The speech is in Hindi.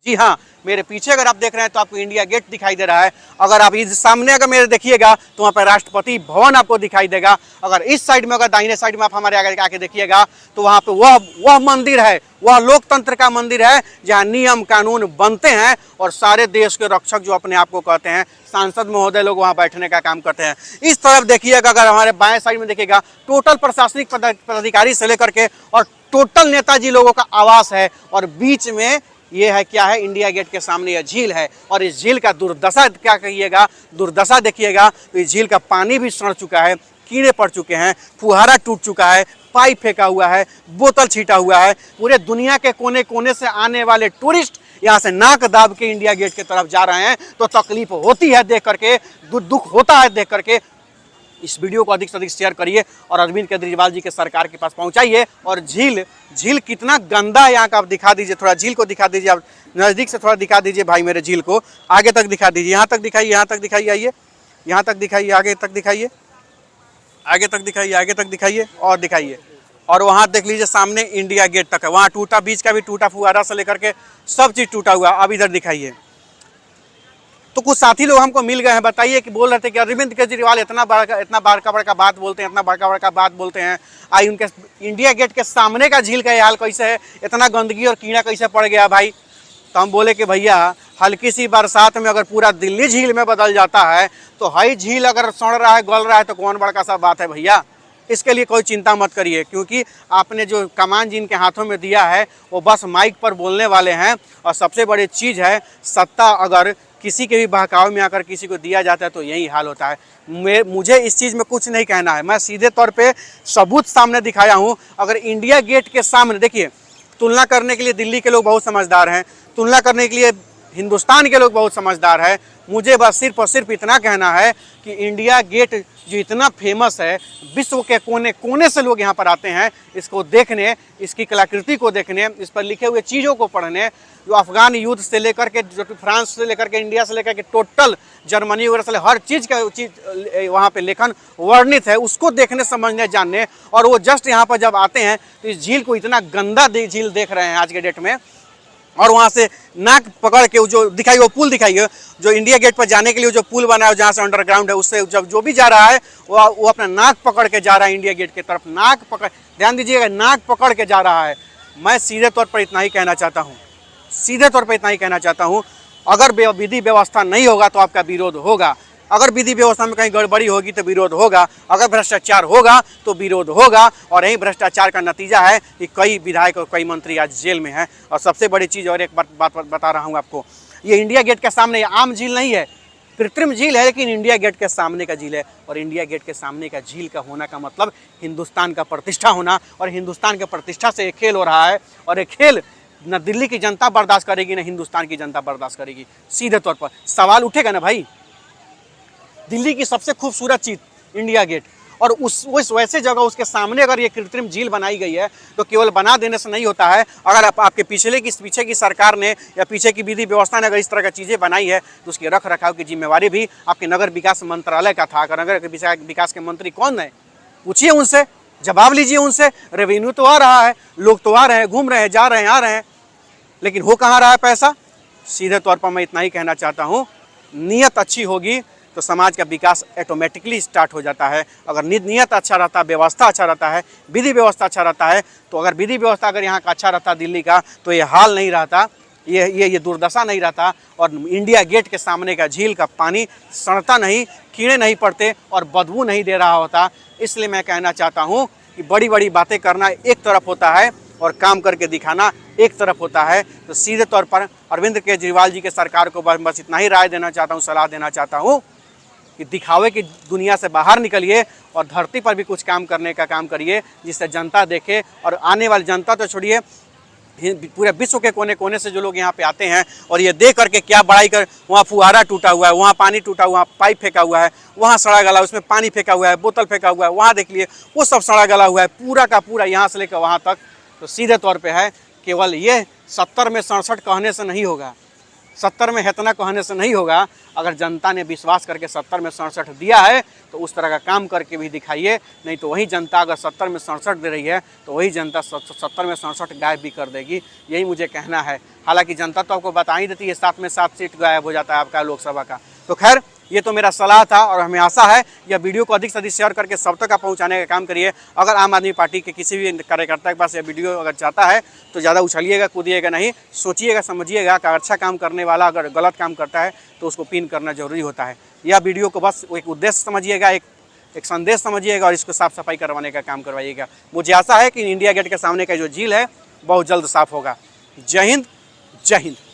जी हाँ, मेरे पीछे अगर आप देख रहे हैं तो आपको इंडिया गेट दिखाई दे रहा है। अगर आप इस सामने अगर मेरे देखिएगा तो वहाँ पर राष्ट्रपति भवन आपको दिखाई देगा। अगर इस साइड में, अगर दाहिने साइड में आप हमारे आगे आके देखिएगा तो वहाँ पे वह मंदिर है, वह लोकतंत्र का मंदिर है जहाँ नियम कानून बनते हैं और सारे देश के रक्षक जो अपने आप को कहते हैं सांसद महोदय लोग वहाँ बैठने का काम करते हैं। इस तरफ देखिएगा, अगर हमारे बाएं साइड में देखिएगा टोटल प्रशासनिक पदाधिकारी से लेकर के और टोटल नेताजी लोगों का आवास है और बीच में ये है क्या है, इंडिया गेट के सामने यह झील है। और इस झील का दुर्दशा क्या कहिएगा, दुर्दशा देखिएगा तो इस झील का पानी भी सड़ चुका है, कीड़े पड़ चुके हैं, फुहारा टूट चुका है, पाइप फेंका हुआ है, बोतल छीटा हुआ है। पूरे दुनिया के कोने कोने से आने वाले टूरिस्ट यहाँ से नाक दाब के इंडिया गेट की तरफ जा रहे हैं तो तकलीफ होती है देख करके, दुख होता है देख करके। इस वीडियो को अधिक से अधिक शेयर करिए और अरविंद केजरीवाल जी के सरकार के पास पहुंचाइए। और झील कितना गंदा है यहाँ का आप दिखा दीजिए, थोड़ा झील को दिखा दीजिए, आप नज़दीक से थोड़ा दिखा दीजिए भाई मेरे झील को, आगे तक दिखा दीजिए, यहाँ तक दिखाइए, यहाँ तक दिखाइए, आइए यहाँ तक दिखाइए, आगे तक दिखाइए, आगे तक दिखाइए, आगे तक दिखाइए और दिखाइए। और वहाँ देख लीजिए सामने इंडिया गेट तक है, वहाँ टूटा, बीच का भी टूटा, फुहारा से लेकर के सब चीज़ टूटा हुआ। अब इधर दिखाइए। तो कुछ साथी लोग हमको मिल गए हैं, बताइए कि बोल रहे थे कि अरविंद केजरीवाल इतना बड़का बात बोलते हैं, इतना बड़का बात बोलते हैं, आई उनके इंडिया गेट के सामने का झील का ये हाल कैसे है, इतना गंदगी और कीड़ा कैसे पड़ गया भाई। तो हम बोले कि भैया हल्की सी बरसात में अगर पूरा दिल्ली झील में बदल जाता है तो हाई झील अगर सड़ रहा है, गल रहा है तो कौन बड़का सा बात है भैया। इसके लिए कोई चिंता मत करिए, क्योंकि आपने जो कमान जिनके हाथों में दिया है वो बस माइक पर बोलने वाले हैं। और सबसे बड़ी चीज़ है, सत्ता अगर किसी के भी बहकावे में आकर किसी को दिया जाता है तो यही हाल होता है। मुझे इस चीज़ में कुछ नहीं कहना है, मैं सीधे तौर पे सबूत सामने दिखाया हूँ। अगर इंडिया गेट के सामने देखिए, तुलना करने के लिए दिल्ली के लोग बहुत समझदार हैं, तुलना करने के लिए हिंदुस्तान के लोग बहुत समझदार है। मुझे बस सिर्फ और सिर्फ इतना कहना है कि इंडिया गेट जो इतना फेमस है, विश्व के कोने कोने से लोग यहाँ पर आते हैं इसको देखने, इसकी कलाकृति को देखने, इस पर लिखे हुए चीज़ों को पढ़ने। जो अफगान युद्ध से लेकर के, जो फ्रांस से लेकर के, इंडिया से लेकर के टोटल जर्मनी वगैरह से हर चीज़ का वहाँ पे लेखन वर्णित है, उसको देखने, समझने, जानने। और वो जस्ट यहाँ पर जब आते हैं तो इस झील को इतना गंदा झील देख रहे हैं आज के डेट में। और वहाँ से नाक पकड़ के जो दिखाइए, वो पुल दिखाइए, जो इंडिया गेट पर जाने के लिए जो पुल बना है जहाँ से अंडरग्राउंड है, उससे जब जो भी जा रहा है वो अपना नाक पकड़ के जा रहा है इंडिया गेट की तरफ। नाक पकड़, ध्यान दीजिएगा, नाक पकड़ के जा रहा है। मैं सीधे तौर पर इतना ही कहना चाहता हूँ, सीधे तौर पर इतना ही कहना चाहता हूँ, अगर विधि व्यवस्था नहीं होगा तो आपका विरोध होगा। अगर विधि व्यवस्था में कहीं गड़बड़ी होगी तो विरोध होगा, अगर भ्रष्टाचार होगा तो विरोध होगा। और यही भ्रष्टाचार का नतीजा है कि कई विधायक और कई मंत्री आज जेल में हैं। और सबसे बड़ी चीज़ और एक बात बता रहा हूँ आपको, ये इंडिया गेट के सामने आम झील नहीं है, कृत्रिम झील है, लेकिन इंडिया गेट के सामने का झील है। और इंडिया गेट के सामने का झील का होना का मतलब हिंदुस्तान का प्रतिष्ठा होना, और हिंदुस्तान के प्रतिष्ठा से एक खेल हो रहा है। और एक खेल न दिल्ली की जनता बर्दाश्त करेगी, न हिंदुस्तान की जनता बर्दाश्त करेगी। सीधे तौर पर सवाल उठेगा ना भाई। दिल्ली की सबसे खूबसूरत चीज़ इंडिया गेट, और उस वैसे जगह उसके सामने अगर ये कृत्रिम झील बनाई गई है तो केवल बना देने से नहीं होता है। अगर आपके पीछे की सरकार ने या पीछे की विधि व्यवस्था ने अगर इस तरह की चीज़ें बनाई है तो उसके रख रखाव की जिम्मेवारी भी आपके नगर विकास मंत्रालय का था। अगर नगर विकास के मंत्री कौन है, पूछिए उनसे, जवाब लीजिए उनसे। रेवेन्यू तो आ रहा है, लोग तो आ रहे हैं, घूम रहे हैं, जा रहे हैं, आ रहे हैं, लेकिन हो कहाँ रहा है पैसा। सीधे तौर पर मैं इतना ही कहना चाहता हूँ, नीयत अच्छी होगी तो समाज का विकास ऑटोमेटिकली स्टार्ट हो जाता है। अगर नीयत अच्छा रहता, व्यवस्था अच्छा रहता है, विधि व्यवस्था अच्छा रहता है, तो अगर विधि व्यवस्था अगर यहाँ का अच्छा रहता दिल्ली का, तो ये हाल नहीं रहता, ये दुर्दशा नहीं रहता। और इंडिया गेट के सामने का झील का पानी सड़ता नहीं, कीड़े नहीं पड़ते और बदबू नहीं दे रहा होता। इसलिए मैं कहना चाहता हूँ कि बड़ी बड़ी बातें करना एक तरफ होता है और काम करके दिखाना एक तरफ होता है। तो सीधे तौर पर अरविंद केजरीवाल जी के सरकार को बस इतना ही राय देना चाहता हूँ, सलाह देना चाहता हूँ कि दिखावे की दुनिया से बाहर निकलिए और धरती पर भी कुछ काम करने का काम करिए, जिससे जनता देखे। और आने वाली जनता तो छोड़िए, पूरे विश्व के कोने कोने से जो लोग यहाँ पे आते हैं और ये देख करके क्या बड़ाई कर, वहाँ फुहारा टूटा हुआ है, वहाँ पानी टूटा हुआ, पाइप फेंका हुआ है, वहाँ सड़ा गला, उसमें पानी फेंका हुआ है, बोतल फेंका हुआ है, वहाँ देख लिए वो सब सड़ा गला हुआ है, पूरा का पूरा यहाँ से लेकर वहाँ तक। तो सीधे तौर पर है, केवल ये 70 में 67 कहने से नहीं होगा, 70 में इतना कहने से नहीं होगा। अगर जनता ने विश्वास करके 70 में 67 दिया है तो उस तरह का काम करके भी दिखाइए, नहीं तो वही जनता अगर 70 में 67 दे रही है तो वही जनता 70 में 67 गायब भी कर देगी। यही मुझे कहना है। हालांकि जनता तो आपको बता ही देती है, 7 में 7 सीट गायब हो जाता है आपका लोकसभा का। तो खैर ये तो मेरा सलाह था और हमें आशा है यह वीडियो को अधिक से अधिक शेयर करके सब तक पहुंचाने का काम करिए। अगर आम आदमी पार्टी के किसी भी कार्यकर्ता के पास यह वीडियो अगर जाता है तो ज़्यादा उछलिएगा कूदिएगा नहीं, सोचिएगा समझिएगा कि अच्छा काम करने वाला अगर गलत काम करता है तो उसको पिन करना जरूरी होता है। यह वीडियो को बस एक उद्देश्य समझिएगा, एक संदेश समझिएगा और इसको साफ सफाई करवाने का काम करवाइएगा। मुझे आशा है कि इंडिया गेट के सामने का जो झील है बहुत जल्द साफ होगा। जय हिंद, जय हिंद।